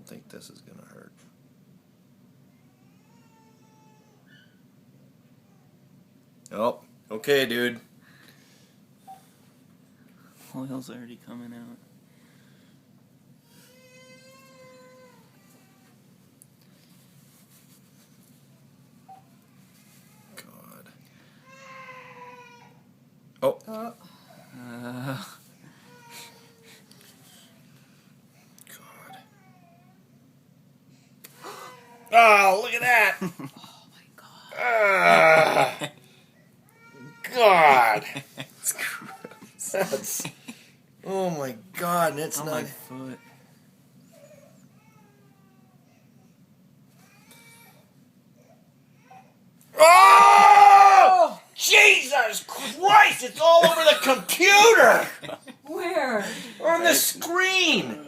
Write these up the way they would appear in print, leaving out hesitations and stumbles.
think this is gonna hurt. Oh, okay, dude. Oil's already coming out. God. Oh. Uh, God. Oh, look at that. Oh my god. God. That's, oh my God, and it's on not. my foot. Oh! Jesus Christ! It's all over the computer! Where? On the screen!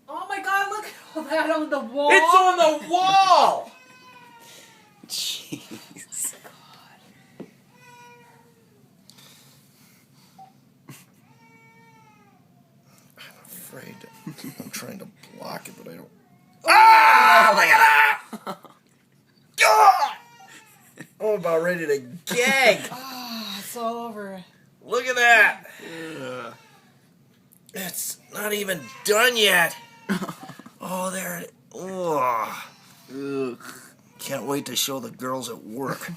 Oh my god, look at all that on the wall. It's on the wall! Jeez. I'm afraid. I'm trying to block it, but I don't. Ah! Look at that! God! I'm about ready to gag. Oh, it's all over. Look at that! It's not even done yet. Oh, there it is. Oh. Ugh. Can't wait to show the girls at work.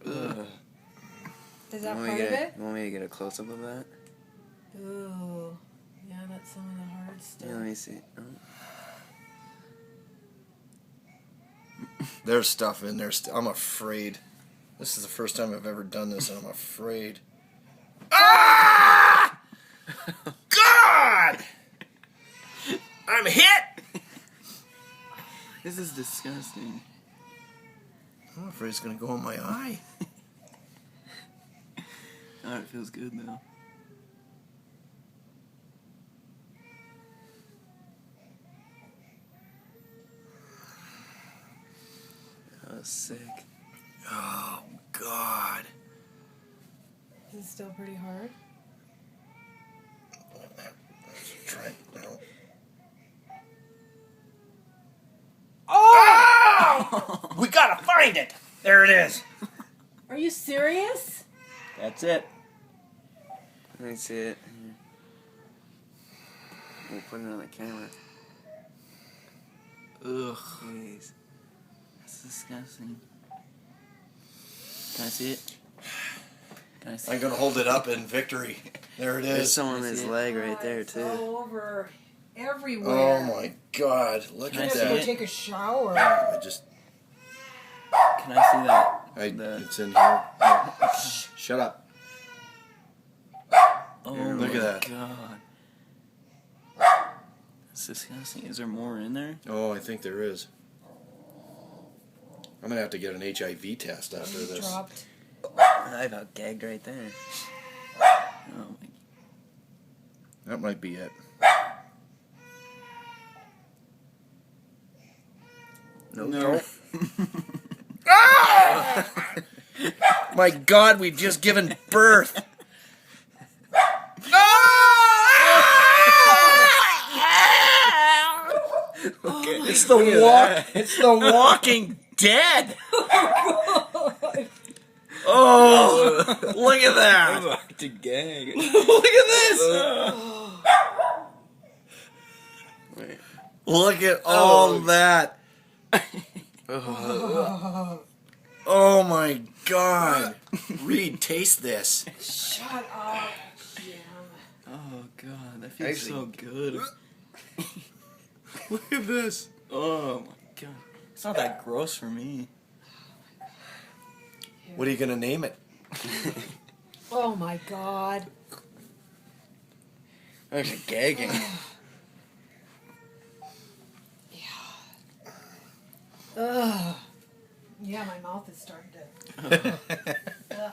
Ugh. Is that Want part me of to it? want me to get a close up of that? Ooh. Yeah, that's some of the hard stuff. Yeah, let me see. Oh. There's stuff in there. I'm afraid. This is the first time I've ever done this, and I'm afraid. Ah! God! I'm hit! This is disgusting. I'm afraid it's going to go in my eye. Oh, it feels good though. That was sick. Oh, God. Is it still pretty hard? Let's try it now. Oh! We gotta find it! There it is. Are you serious? That's it. Let me see it. Here. We'll put it on the camera. Ugh. Jeez. That's disgusting. Can I see it? Can I see I'm it? gonna hold it up in victory. There it There's is. some on his See it? leg right God, there it's too. all over everywhere. Oh my God! Look Can at I have see to go that. it? take a shower. I just. Can I see that? It's in here. Oh, shh, shut up. Oh Look my at that. God. That's disgusting. Is there more in there? Oh, I think there is. I'm gonna have to get an HIV test after It's this. dropped. I about gagged right there. Oh my. That might be it. Nope. No. Ah! My God, we've just given birth. It's the It's the Walking Dead. Oh, look at that! about to gag. Look at this! Wait. Look at all that! Oh my God! Reed, taste this. Shut up, Jim. Oh God, that feels Actually- so good. Look at this. Oh my God, it's not that gross for me. What are you gonna name it? Oh my god. I'm gagging. Ugh. Yeah, my mouth is starting to. Ugh.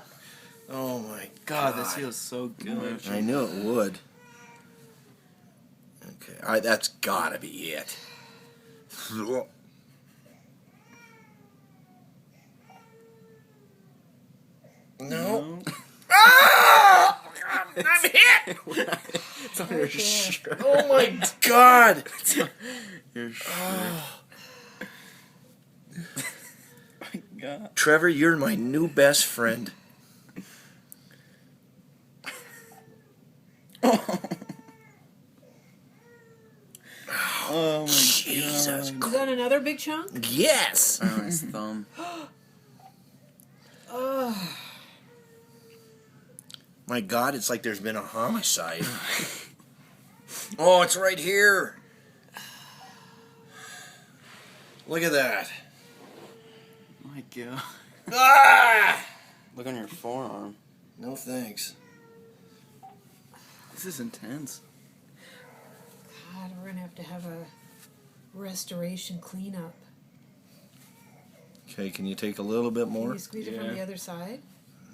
Oh my God, this feels so good. I knew it would. Okay, all right, that's gotta be it. No. Ah! I'm hit! It's on your shirt. Oh my god! Your shirt. Oh. My God. Trevor, you're my new best friend. Oh my Jesus God. Is that another big chunk? Yes! On his thumb. Oh. My God, it's like there's been a homicide. Oh, it's right here. Look at that. My God. Ah! Look on your forearm. No thanks. This is intense. God, we're gonna have to have a restoration cleanup. Okay, can you take a little bit Can more? you squeeze it from Yeah. the other side?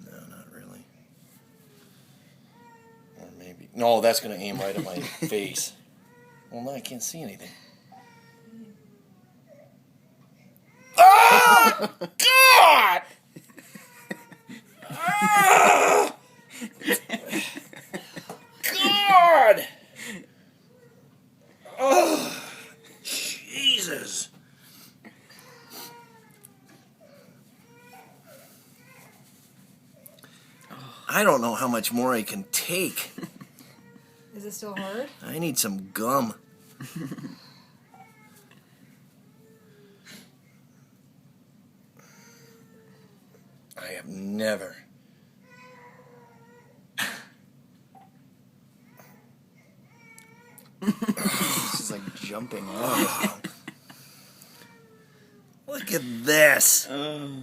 No, not really. Or maybe. No, that's going to aim right at my face. Well, no, I can't see anything. Oh! God! Ah! God! Oh! Jesus! I don't know how much more I can take. Is it still hard? I need some gum. I have never. This is like jumping up. Look at this. Oh.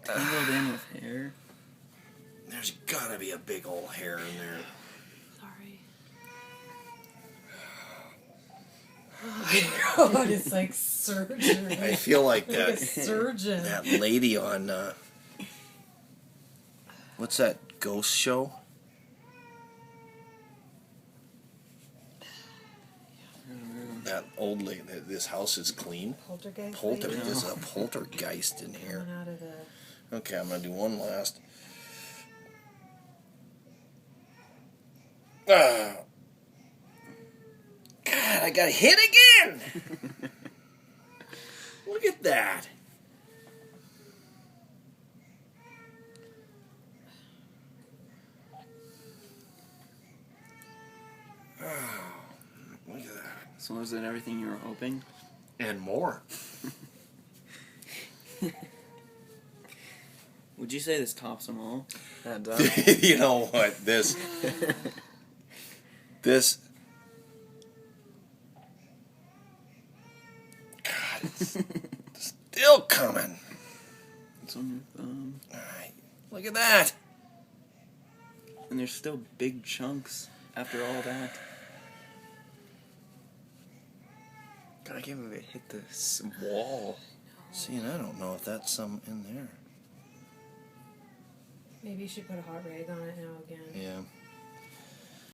Tangled in with hair. There's gotta be a big old hair in there. Sorry. Oh God, it's like surgery. I feel like Like a that surgeon. that lady on what's that ghost show? That old lady. This house is clean. Poltergeist. There's a poltergeist in here. Coming out of the. Okay, I'm gonna do one last. God, I got hit again! Look at that. Oh, look at that. So was it everything you were hoping? And more. Would you say this tops them all? That done? You know what? This. God, it's still coming. It's on your thumb. Alright, look at that. And there's still big chunks after all that. God, I can't believe it hit this wall. See, and I don't know if that's some in there. Maybe you should put a hot rag on it now again. Yeah.